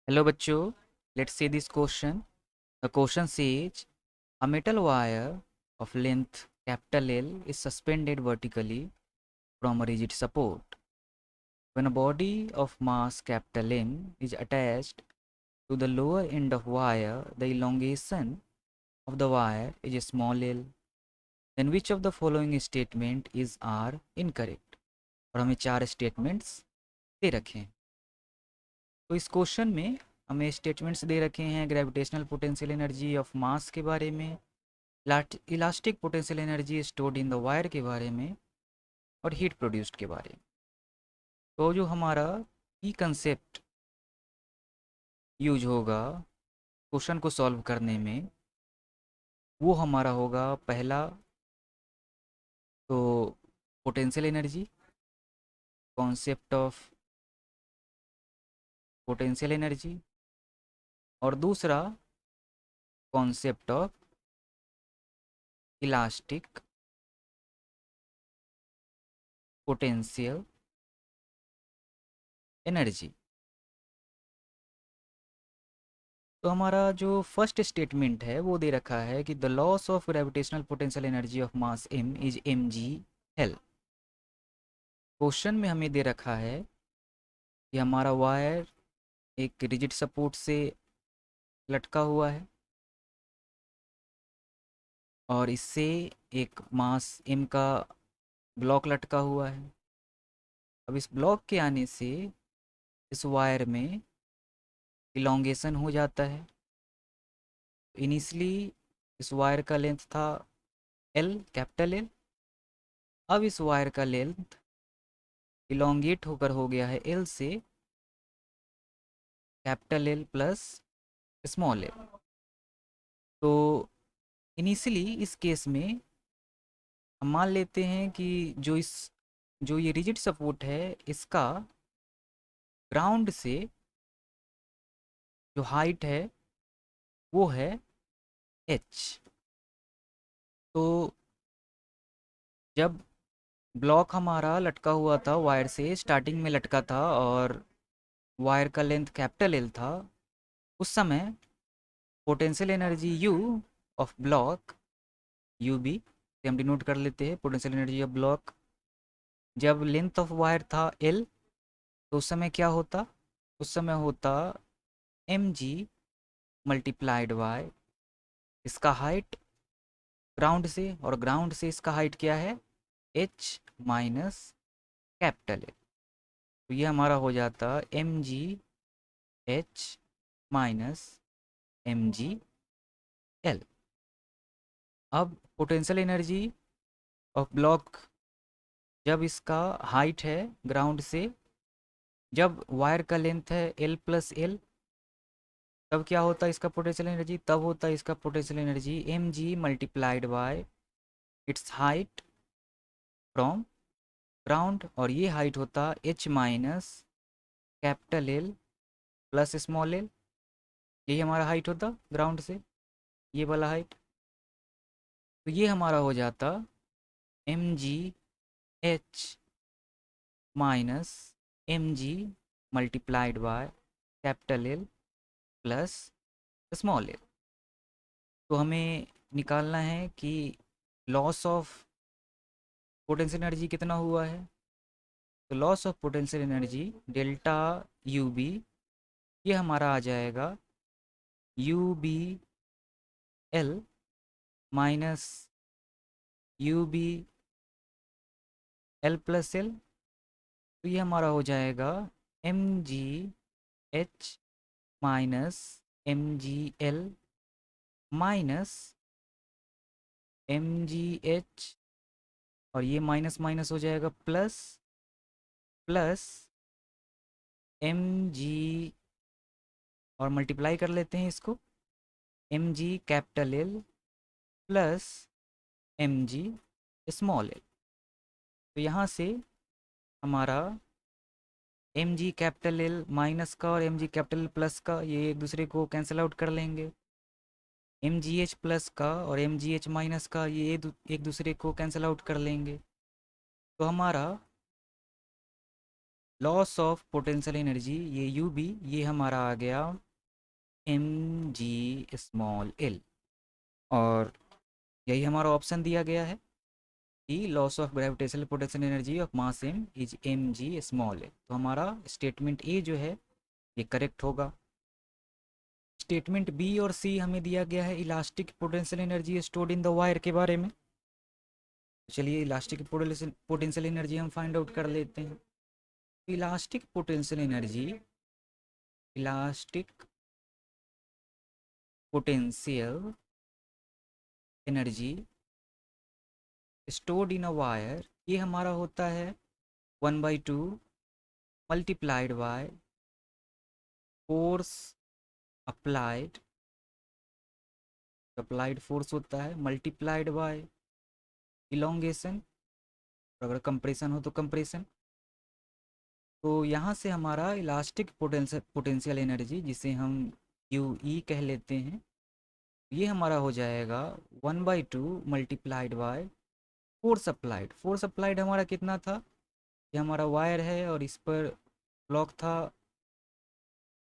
Hello bachcho, let's see this question. The question says a metal wire of length capital L is suspended vertically from a rigid support. When a body of mass capital M is attached to the lower end of wire, the elongation of the wire is small l. Then which of the following statement is are incorrect? और हमें चार statements दे रखे हैं। तो इस question में हमें statements दे रखे हैं ग्रेविटेशनल पोटेंशियल एनर्जी ऑफ मास के बारे में, elastic potential energy stored in the wire के बारे में और हीट प्रोड्यूस्ड के बारे में। तो जो हमारा की कंसेप्ट यूज होगा क्वेश्चन को सॉल्व करने में वो हमारा होगा पहला तो potential energy, concept of potential energy, और दूसरा concept of elastic potential energy. तो हमारा जो फर्स्ट स्टेटमेंट है वो दे रखा है कि the loss of gravitational potential energy of mass m is mg/L। Question में हमें दे रखा है कि हमारा वायर एक रिजिड सपोर्ट से लटका हुआ है और इससे एक मास m का ब्लॉक लटका हुआ है। अब इस ब्लॉक के आने से इस वायर में इलोंगेशन हो जाता है। इनिशियली इस वायर का लेंथ था L, कैपिटल L। अब इस वायर का लेंथ इलोंगेट होकर हो गया है L से capital L plus small l। तो इनिशियली इस केस में हम मान लेते हैं कि जो ये रिजिड सपोर्ट है इसका ग्राउंड से जो हाइट है वो है h। तो जब ब्लॉक हमारा लटका हुआ था वायर से, स्टार्टिंग में लटका था और वायर का लेंथ कैपिटल L था, उस समय potential energy U of block U B से हम डिनोट कर लेते हैं पोटेंशियल एनर्जी ऑफ ब्लॉक। जब लेंथ ऑफ वायर था L तो उस समय क्या होता, उस समय होता mg मल्टीप्लाइड बाय इसका हाइट ग्राउंड से, और ग्राउंड से इसका हाइट क्या है h माइनस कैपिटल L। तो ये हमारा हो जाता mg h minus mg L। अब पोटेंशियल एनर्जी ऑफ ब्लॉक जब इसका हाइट है ग्राउंड से, जब वायर का लेंथ है L प्लस L, तब क्या होता है इसका पोटेंशियल एनर्जी, तब होता है इसका potential energy mg multiplied by it's height from ground, और ये हाइट होता h minus capital L plus small l। यही हमारा हाइट होता ग्राउंड से, ये वाला हाइट। तो ये हमारा हो जाता mg h minus mg multiplied by capital L plus small l। तो हमें निकालना है कि लॉस ऑफ पोटेंशियल एनर्जी कितना हुआ है। तो loss of potential energy delta U B, ये हमारा आ जाएगा U B L minus U B L plus L. तो ये हमारा हो जाएगा M G H minus M G L minus M G H, और ये माइनस माइनस हो जाएगा प्लस प्लस एम जी, और मल्टीप्लाई कर लेते हैं इसको, M G capital L plus M G small L. तो यहाँ से हमारा M G capital L minus का और M G capital L plus का ये एक दूसरे को कैंसिल आउट कर लेंगे। एम जी एच प्लस का और एम जी एच माइनस का ये एक दूसरे को कैंसिल आउट कर लेंगे। तो हमारा लॉस ऑफ पोटेंशियल एनर्जी, ये यू बी, ये हमारा आ गया एम जी स्मॉल एल। और यही हमारा ऑप्शन दिया गया है कि loss of gravitational potential energy of mass M is M G small L. तो हमारा स्टेटमेंट ए जो है ये करेक्ट होगा। स्टेटमेंट बी और सी हमें दिया गया है elastic potential energy stored in the wire के बारे में। चलिए इलास्टिक पोटेंशियल एनर्जी हम फाइंड आउट कर लेते हैं। Elastic potential energy, elastic potential energy stored in a wire, ये हमारा होता है 1/2 multiplied by force applied, applied force होता है मल्टीप्लाइड बाय इलोंगेशन, अगर कंप्रेशन हो तो कंप्रेशन। तो यहाँ से हमारा इलास्टिक पोटेंशियल एनर्जी, जिसे हम यू ई कह लेते हैं, ये हमारा हो जाएगा 1/2 multiplied by force applied. Force applied हमारा कितना था, ये हमारा वायर है और इस पर ब्लॉक था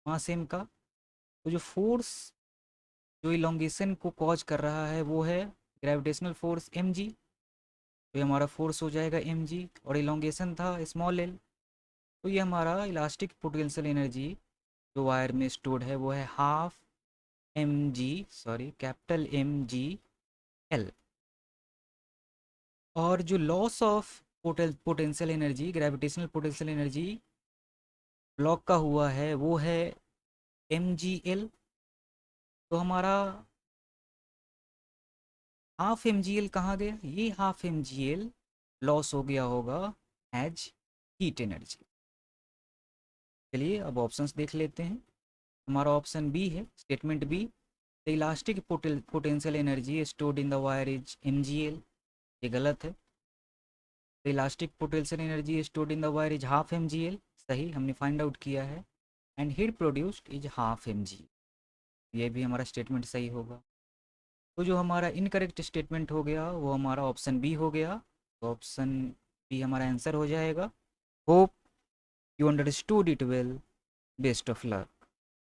मास एम का। तो जो फोर्स जो इलोंगेशन को कॉज कर रहा है वो है ग्रेविटेशनल फोर्स एम जी। तो ये हमारा फोर्स हो जाएगा एम जी, और इलोंगेशन था स्मॉल एल। तो ये हमारा इलास्टिक पोटेंशियल एनर्जी जो वायर में स्टोर्ड है वो है half M G, sorry capital M G L. और जो loss of potential energy, gravitational potential energy block का हुआ है वो है एम जी एल। तो हमारा हाफ एम जी एल कहाँ गया, ये half M G L loss हो गया होगा एज हीट एनर्जी। चलिए अब ऑप्शंस देख लेते हैं। हमारा ऑप्शन बी है, statement B, the elastic potential energy stored in the wire is M G L, ये गलत है। The elastic potential energy stored in the wire is half M G L, सही, हमने फाइंड आउट किया है। And heat produced is half M G, ये भी हमारा स्टेटमेंट सही होगा। तो जो हमारा इनकरेक्ट स्टेटमेंट हो गया वो हमारा ऑप्शन बी हो गया। तो ऑप्शन बी हमारा आंसर हो जाएगा। Hope you understood it well, best of luck.